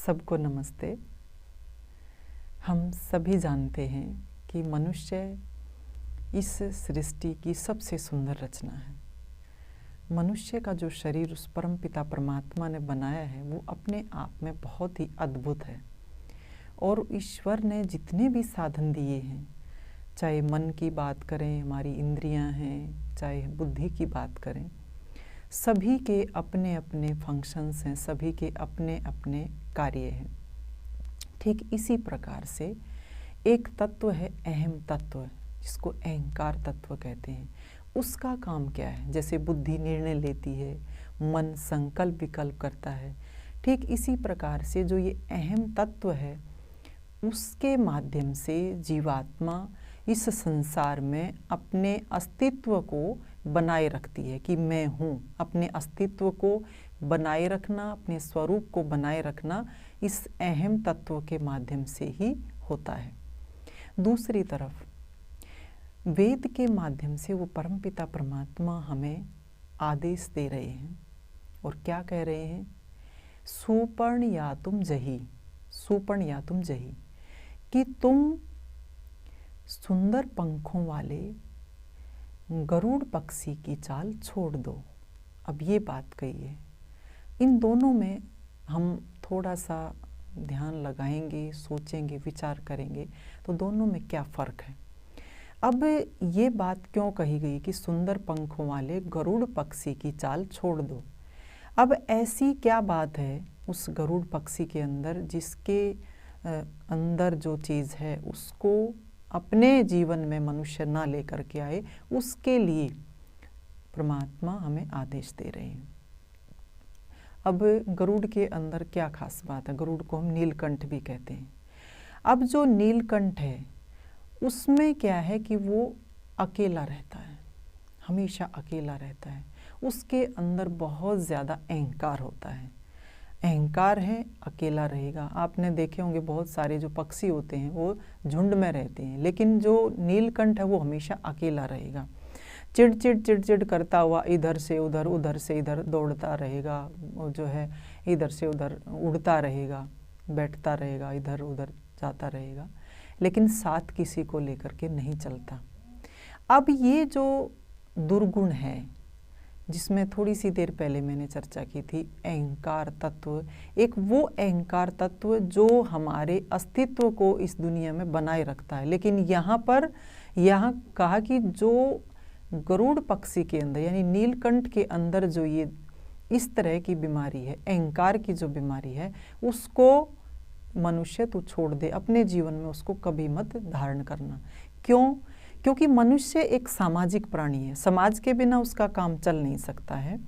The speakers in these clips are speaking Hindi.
सबको नमस्ते। हम सभी जानते हैं कि मनुष्य इस सृष्टि की सबसे सुंदर रचना है। मनुष्य का जो शरीर उस परमपिता परमात्मा ने बनाया है वो अपने आप में बहुत ही अद्भुत है। और ईश्वर ने जितने भी साधन दिए हैं, चाहे मन की बात करें, हमारी इंद्रियां हैं, चाहे बुद्धि की बात करें, सभी के अपने अपने फंक्शंस हैं, सभी के अपने अपने कार्य हैं। ठीक इसी प्रकार से एक तत्व है अहम तत्व, जिसको अहंकार तत्व कहते हैं। उसका काम क्या है? जैसे बुद्धि निर्णय लेती है, मन संकल्प विकल्प करता है, ठीक इसी प्रकार से जो ये अहम तत्व है उसके माध्यम से जीवात्मा इस संसार में अपने अस्तित्व को बनाए रखती है कि मैं हूँ। अपने अस्तित्व को बनाए रखना, अपने स्वरूप को बनाए रखना इस अहम तत्व के माध्यम से ही होता है। दूसरी तरफ वेद के माध्यम से वो परमपिता परमात्मा हमें आदेश दे रहे हैं और क्या कह रहे हैं? सुपर्ण या तुम जही, सुपर्ण या तुम जही, कि तुम सुंदर पंखों वाले गरुड़ पक्षी की चाल छोड़ दो। अब ये बात कही है। इन दोनों में हम थोड़ा सा ध्यान लगाएंगे, सोचेंगे, विचार करेंगे तो दोनों में क्या फ़र्क है। अब ये बात क्यों कही गई कि सुंदर पंखों वाले गरुड़ पक्षी की चाल छोड़ दो? अब ऐसी क्या बात है उस गरुड़ पक्षी के अंदर जिसके अंदर जो चीज़ है उसको अपने जीवन में मनुष्य ना लेकर के आए, उसके लिए परमात्मा हमें आदेश दे रहे हैं। अब गरुड़ के अंदर क्या खास बात है? गरुड़ को हम नीलकंठ भी कहते हैं। अब जो नीलकंठ है उसमें क्या है कि वो अकेला रहता है, हमेशा अकेला रहता है। उसके अंदर बहुत ज़्यादा अहंकार होता है। अहंकार है, अकेला रहेगा। आपने देखे होंगे बहुत सारे जो पक्षी होते हैं वो झुंड में रहते हैं, लेकिन जो नीलकंठ है वो हमेशा अकेला रहेगा। चिड़चिड़ चिड़चिड़ करता हुआ इधर से उधर, उधर से इधर दौड़ता रहेगा, वो जो है इधर से उधर उड़ता रहेगा, बैठता रहेगा, इधर उधर जाता रहेगा, लेकिन साथ किसी को लेकर के नहीं चलता। अब ये जो दुर्गुण है जिसमें थोड़ी सी देर पहले मैंने चर्चा की थी, अहंकार तत्व, एक वो अहंकार तत्व जो हमारे अस्तित्व को इस दुनिया में बनाए रखता है। लेकिन यहाँ कहा कि जो गरुड़ पक्षी के अंदर यानी नीलकंठ के अंदर जो ये इस तरह की बीमारी है, अहंकार की जो बीमारी है, उसको मनुष्य तू छोड़ दे, अपने जीवन में उसको कभी मत धारण करना। क्यों? क्योंकि मनुष्य एक सामाजिक प्राणी है, समाज के बिना उसका काम चल नहीं सकता है।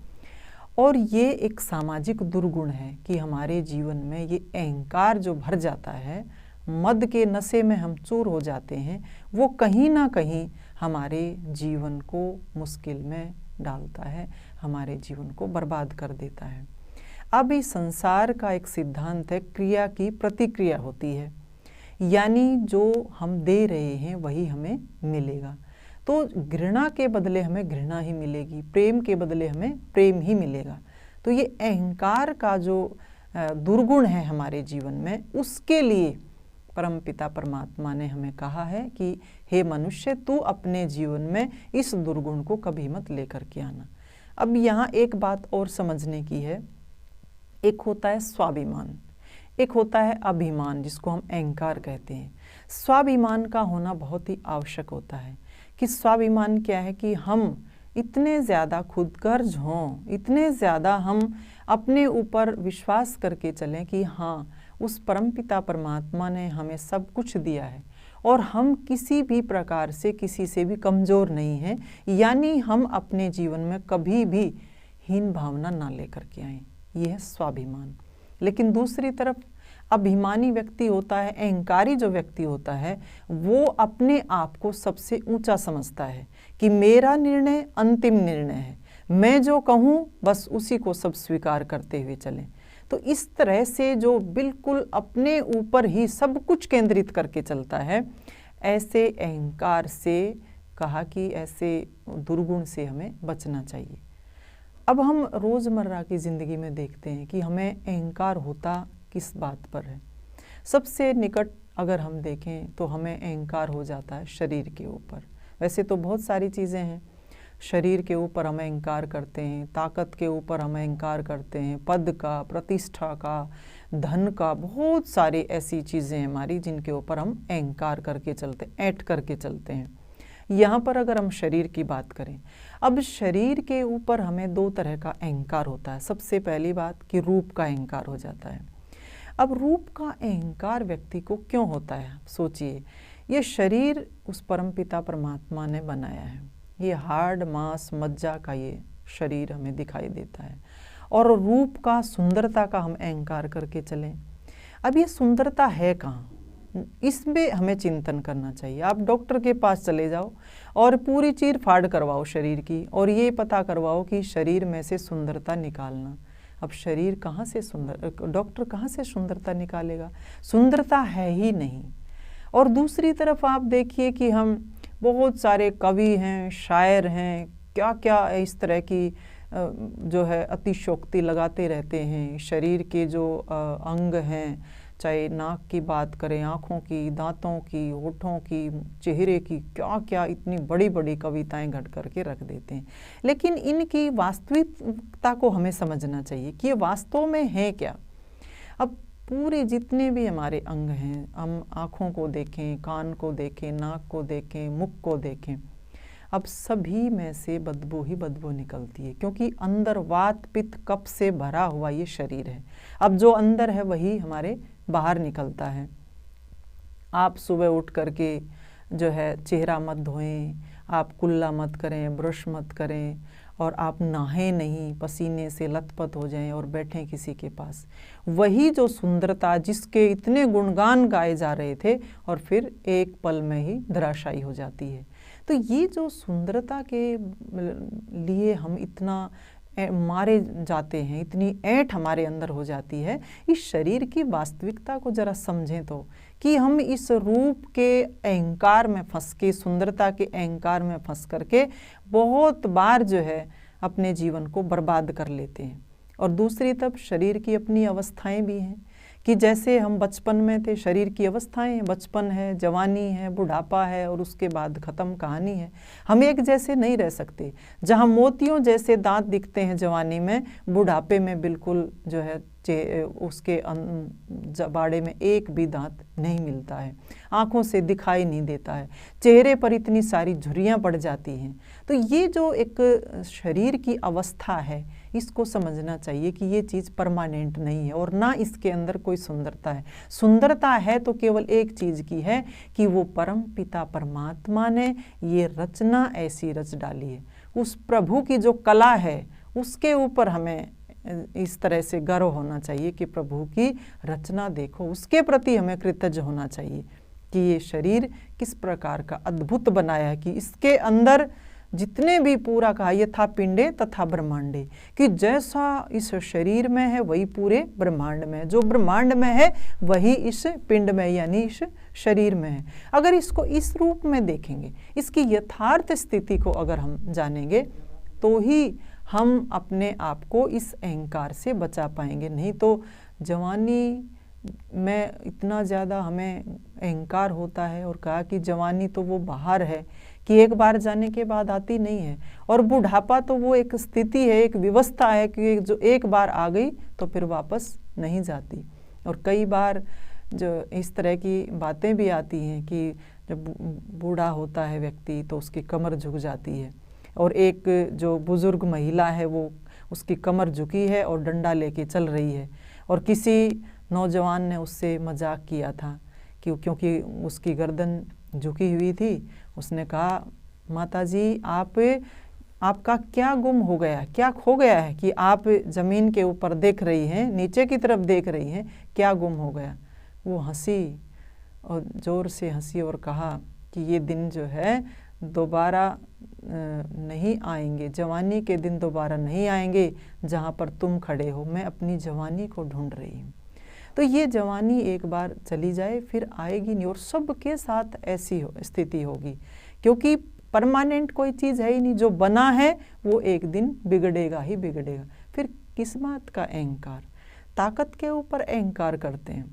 और ये एक सामाजिक दुर्गुण है कि हमारे जीवन में ये अहंकार जो भर जाता है, मद के नशे में हम चूर हो जाते हैं, वो कहीं ना कहीं हमारे जीवन को मुश्किल में डालता है, हमारे जीवन को बर्बाद कर देता है। अब इस संसार का एक सिद्धांत है, क्रिया की प्रतिक्रिया होती है, यानी जो हम दे रहे हैं वही हमें मिलेगा। तो घृणा के बदले हमें घृणा ही मिलेगी, प्रेम के बदले हमें प्रेम ही मिलेगा। तो ये अहंकार का जो दुर्गुण है हमारे जीवन में, उसके लिए परमपिता परमात्मा ने हमें कहा है कि हे मनुष्य, तू अपने जीवन में इस दुर्गुण को कभी मत लेकर के आना। अब यहाँ एक बात और समझने की है। एक होता है स्वाभिमान, एक होता है अभिमान, जिसको हम अहंकार कहते हैं। स्वाभिमान का होना बहुत ही आवश्यक होता है कि स्वाभिमान क्या है कि हम इतने ज़्यादा खुदगर्ज हों, इतने ज़्यादा हम अपने ऊपर विश्वास करके चलें कि हाँ, उस परमपिता परमात्मा ने हमें सब कुछ दिया है और हम किसी भी प्रकार से किसी से भी कमज़ोर नहीं हैं, यानी हम अपने जीवन में कभी भी हीन भावना ना लेकर के आएँ। यह है स्वाभिमान। लेकिन दूसरी तरफ अभिमानी व्यक्ति होता है, अहंकारी जो व्यक्ति होता है, वो अपने आप को सबसे ऊंचा समझता है कि मेरा निर्णय अंतिम निर्णय है, मैं जो कहूँ बस उसी को सब स्वीकार करते हुए चलें। तो इस तरह से जो बिल्कुल अपने ऊपर ही सब कुछ केंद्रित करके चलता है, ऐसे अहंकार से कहा कि ऐसे दुर्गुण से हमें बचना चाहिए। अब हम रोज़मर्रा की ज़िंदगी में देखते हैं कि हमें अहंकार होता किस बात पर है। सबसे निकट अगर हम देखें तो हमें अहंकार हो जाता है शरीर के ऊपर। वैसे तो बहुत सारी चीज़ें हैं, शरीर के ऊपर हम अहंकार करते हैं, ताकत के ऊपर हम अहंकार करते हैं, पद का, प्रतिष्ठा का, धन का, बहुत सारी ऐसी चीज़ें हमारी जिनके ऊपर हम अहंकार करके चलते, ऐंठ करके चलते हैं। यहाँ पर अगर हम शरीर की बात करें, अब शरीर के ऊपर हमें दो तरह का अहंकार होता है। सबसे पहली बात कि रूप का अहंकार हो जाता है। अब रूप का अहंकार व्यक्ति को क्यों होता है? सोचिए, ये शरीर उस परमपिता परमात्मा ने बनाया है। ये हार्ड मांस मज्जा का ये शरीर हमें दिखाई देता है, और रूप का, सुंदरता का हम अहंकार करके चलें। अब ये सुंदरता है कहाँ, इसमें हमें चिंतन करना चाहिए। आप डॉक्टर के पास चले जाओ और पूरी चीर फाड़ करवाओ शरीर की, और ये पता करवाओ कि शरीर में से सुंदरता निकालना। अब शरीर कहाँ से सुंदर, डॉक्टर कहाँ से सुंदरता निकालेगा? सुंदरता है ही नहीं। और दूसरी तरफ आप देखिए कि हम बहुत सारे कवि हैं, शायर हैं, क्या क्या इस तरह की जो है अतिशयोक्ति लगाते रहते हैं। शरीर के जो अंग हैं, चाहे नाक की बात करें, आँखों की, दांतों की, होठों की, चेहरे की, क्या क्या इतनी बड़ी बड़ी कविताएं घट करके रख देते हैं। लेकिन इनकी वास्तविकता को हमें समझना चाहिए कि ये वास्तव में है क्या। अब पूरे जितने भी हमारे अंग हैं, हम आँखों को देखें, कान को देखें, नाक को देखें, मुख को देखें, अब सभी में से बदबू ही बदबू निकलती है, क्योंकि अंदर वात पित्त कफ से भरा हुआ ये शरीर है। अब जो अंदर है वही हमारे बाहर निकलता है। आप सुबह उठ करके जो है चेहरा मत धोएं, आप कुल्ला मत करें, ब्रश मत करें, और आप नहाएं नहीं, पसीने से लथपथ हो जाएं और बैठें किसी के पास, वही जो सुंदरता जिसके इतने गुणगान गाए जा रहे थे और फिर एक पल में ही धराशायी हो जाती है। तो ये जो सुंदरता के लिए हम इतना मारे जाते हैं, इतनी ऐंठ हमारे अंदर हो जाती है, इस शरीर की वास्तविकता को जरा समझें तो, कि हम इस रूप के अहंकार में फंस के, सुंदरता के अहंकार में फंस करके बहुत बार जो है अपने जीवन को बर्बाद कर लेते हैं। और दूसरी तरफ शरीर की अपनी अवस्थाएं भी हैं, कि जैसे हम बचपन में थे, शरीर की अवस्थाएं, बचपन है, जवानी है, बुढ़ापा है, और उसके बाद ख़त्म कहानी है। हम एक जैसे नहीं रह सकते। जहाँ मोतियों जैसे दांत दिखते हैं जवानी में, बुढ़ापे में बिल्कुल जो है उसके जबाड़े में एक भी दांत नहीं मिलता है, आँखों से दिखाई नहीं देता है, चेहरे पर इतनी सारी झुर्रियाँ पड़ जाती हैं। तो ये जो एक शरीर की अवस्था है, इसको समझना चाहिए कि ये चीज़ परमानेंट नहीं है, और ना इसके अंदर कोई सुंदरता है। सुंदरता है तो केवल एक चीज़ की है कि वो परम पिता परमात्मा ने ये रचना ऐसी रच डाली है। उस प्रभु की जो कला है उसके ऊपर हमें इस तरह से गर्व होना चाहिए कि प्रभु की रचना देखो, उसके प्रति हमें कृतज्ञ होना चाहिए कि ये शरीर किस प्रकार का अद्भुत बनाया है, कि इसके अंदर जितने भी पूरा कहा यथा पिंडे तथा ब्रह्मांडे, कि जैसा इस शरीर में है वही पूरे ब्रह्मांड में है, जो ब्रह्मांड में है वही इस पिंड में यानी इस शरीर में है। अगर इसको इस रूप में देखेंगे, इसकी यथार्थ स्थिति को अगर हम जानेंगे, तो ही हम अपने आप को इस अहंकार से बचा पाएंगे। नहीं तो जवानी में इतना ज़्यादा हमें अहंकार होता है, और कहा कि जवानी तो वो बाहर है कि एक बार जाने के बाद आती नहीं है, और बुढ़ापा तो वो एक स्थिति है, एक व्यवस्था है कि जो एक बार आ गई तो फिर वापस नहीं जाती। और कई बार जो इस तरह की बातें भी आती हैं कि जब बूढ़ा होता है व्यक्ति तो उसकी कमर झुक जाती है, और एक जो बुज़ुर्ग महिला है वो उसकी कमर झुकी है और डंडा लेके चल रही है, और किसी नौजवान ने उससे मजाक किया था कि क्योंकि उसकी गर्दन झुकी हुई थी, उसने कहा माताजी आपका क्या गुम हो गया, क्या खो गया है कि आप ज़मीन के ऊपर देख रही हैं, नीचे की तरफ देख रही हैं, क्या गुम हो गया? वो हंसी और ज़ोर से हंसी और कहा कि ये दिन जो है दोबारा नहीं आएंगे, जवानी के दिन दोबारा नहीं आएंगे जहाँ पर तुम खड़े हो, मैं अपनी जवानी को ढूंढ रही हूँ। तो ये जवानी एक बार चली जाए फिर आएगी नहीं, और सबके साथ ऐसी स्थिति होगी, क्योंकि परमानेंट कोई चीज़ है ही नहीं। जो बना है वो एक दिन बिगड़ेगा ही बिगड़ेगा। फिर किस बात का अहंकार? ताकत के ऊपर अहंकार करते हैं।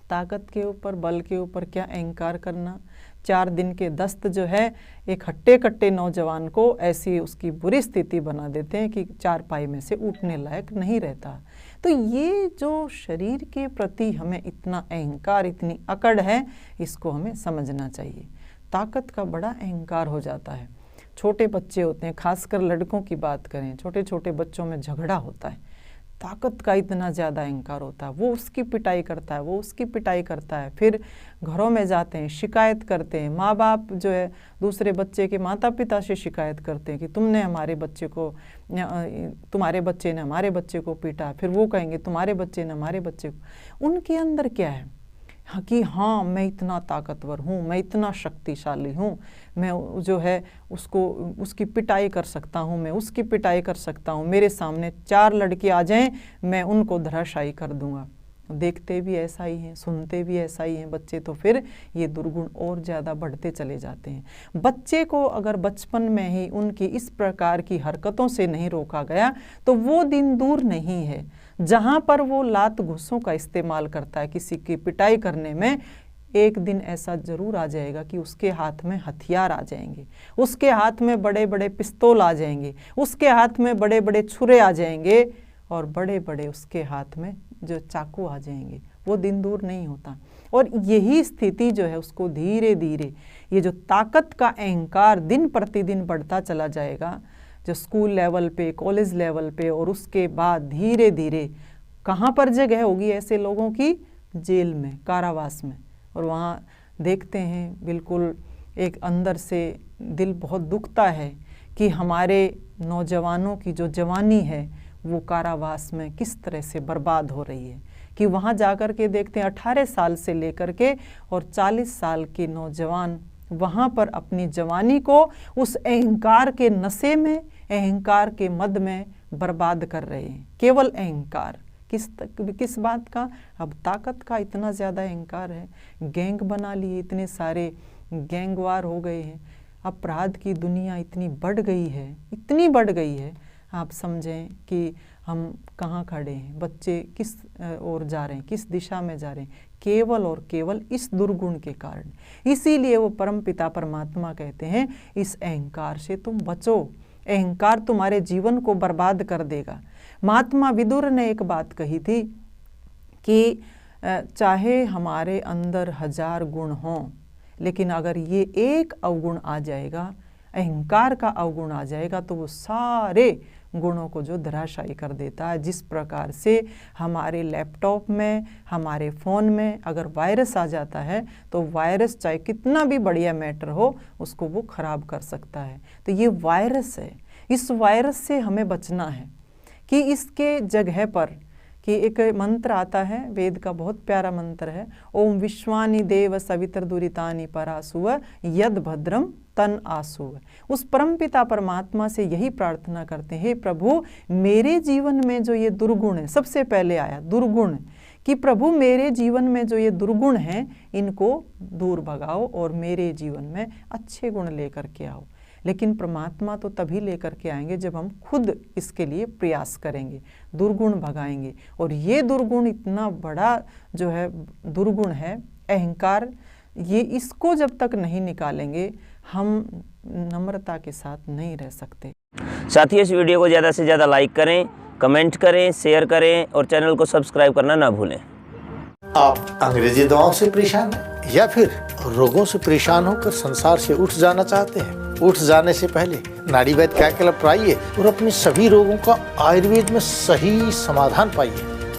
ताकत के ऊपर, बल के ऊपर क्या अहंकार करना। 4 दिन के दस्त जो है एक हट्टे कट्टे नौजवान को ऐसी उसकी बुरी स्थिति बना देते हैं कि चारपाई में से उठने लायक नहीं रहता। तो ये जो शरीर के प्रति हमें इतना अहंकार, इतनी अकड़ है, इसको हमें समझना चाहिए। ताकत का बड़ा अहंकार हो जाता है। छोटे बच्चे होते हैं, खासकर लड़कों की बात करें, छोटे छोटे बच्चों में झगड़ा होता है, ताकत का इतना ज़्यादा अहंकार होता है। वो उसकी पिटाई करता है, वो उसकी पिटाई करता है, फिर घरों में जाते हैं, शिकायत करते हैं। माँ बाप जो है दूसरे बच्चे के माता पिता से शिकायत करते हैं कि तुम्हारे बच्चे ने हमारे बच्चे को पीटा। फिर वो कहेंगे तुम्हारे बच्चे ने हमारे बच्चे को। उनके अंदर क्या है कि हाँ मैं इतना ताकतवर हूँ, मैं इतना शक्तिशाली हूँ, मैं जो है उसकी पिटाई कर सकता हूँ, मैं उसकी पिटाई कर सकता हूँ, मेरे सामने 4 लड़के आ जाएं मैं उनको धराशायी कर दूंगा। देखते भी ऐसा ही हैं, सुनते भी ऐसा ही हैं बच्चे, तो फिर ये दुर्गुण और ज़्यादा बढ़ते चले जाते हैं। बच्चे को अगर बचपन में ही उनकी इस प्रकार की हरकतों से नहीं रोका गया तो वो दिन दूर नहीं है जहाँ पर वो लात घुसों का इस्तेमाल करता है किसी की पिटाई करने में। एक दिन ऐसा ज़रूर आ जाएगा कि उसके हाथ में हथियार आ जाएंगे, उसके हाथ में बड़े बड़े पिस्तौल आ जाएंगे, उसके हाथ में बड़े बड़े छुरे आ जाएंगे और बड़े बड़े उसके हाथ में जो चाकू आ जाएंगे। वो दिन दूर नहीं होता। और यही स्थिति जो है उसको धीरे धीरे ये जो ताकत का अहंकार दिन प्रतिदिन बढ़ता चला जाएगा, जो स्कूल लेवल पे, कॉलेज लेवल पे, और उसके बाद धीरे धीरे कहाँ पर जगह होगी ऐसे लोगों की? जेल में, कारावास में। और वहाँ देखते हैं बिल्कुल एक अंदर से दिल बहुत दुखता है कि हमारे नौजवानों की जो जवानी है वो कारावास में किस तरह से बर्बाद हो रही है। कि वहाँ जाकर के देखते हैं 18 साल से लेकर के और 40 साल के नौजवान वहाँ पर अपनी जवानी को उस अहंकार के नशे में, अहंकार के मद में बर्बाद कर रहे हैं। केवल अहंकार, किस बात का? अब ताकत का इतना ज़्यादा अहंकार है। गैंग बना लिए, इतने सारे गैंगवार हो गए हैं। अपराध की दुनिया इतनी बढ़ गई है, इतनी बढ़ गई है, आप समझें कि हम कहाँ खड़े हैं, बच्चे किस ओर जा रहे हैं, किस दिशा में जा रहे हैं, केवल और केवल इस दुर्गुण के कारण। इसीलिए वो परमपिता परमात्मा कहते हैं इस अहंकार से तुम बचो, अहंकार तुम्हारे जीवन को बर्बाद कर देगा। महात्मा विदुर ने एक बात कही थी कि चाहे हमारे अंदर 1000 गुण हों, लेकिन अगर ये एक अवगुण आ जाएगा, अहंकार का अवगुण आ जाएगा, तो वो सारे गुणों को जो धराशायी कर देता है। जिस प्रकार से हमारे लैपटॉप में, हमारे फ़ोन में अगर वायरस आ जाता है तो वायरस चाहे कितना भी बढ़िया मैटर हो उसको वो ख़राब कर सकता है। तो ये वायरस है, इस वायरस से हमें बचना है। कि इसके जगह पर कि एक मंत्र आता है, वेद का बहुत प्यारा मंत्र है, ओम विश्वानि देव सवितर दुरितानि परासुव यद भद्रम तन आसुव। उस परमपिता परमात्मा से यही प्रार्थना करते हैं, प्रभु मेरे जीवन में जो ये दुर्गुण है, सबसे पहले आया दुर्गुण, कि प्रभु मेरे जीवन में जो ये दुर्गुण हैं इनको दूर भगाओ और मेरे जीवन में अच्छे गुण लेकर के आओ। लेकिन परमात्मा तो तभी लेकर के आएंगे जब हम खुद इसके लिए प्रयास करेंगे, दुर्गुण भगाएंगे। और ये दुर्गुण इतना बड़ा जो है दुर्गुण है अहंकार, ये इसको जब तक नहीं निकालेंगे हम नम्रता के साथ नहीं रह सकते। साथियों, इस वीडियो को ज़्यादा से ज़्यादा लाइक करें, कमेंट करें, शेयर करें और चैनल को सब्सक्राइब करना ना भूलें। आप अंग्रेजी दवाओं से परेशान हैं या फिर रोगों से परेशान होकर संसार से उठ जाना चाहते हैं? उठ जाने से पहले नाड़ी वैद्य क्या क्लब पर आइए और अपने सभी रोगों का आयुर्वेद में सही समाधान पाइए।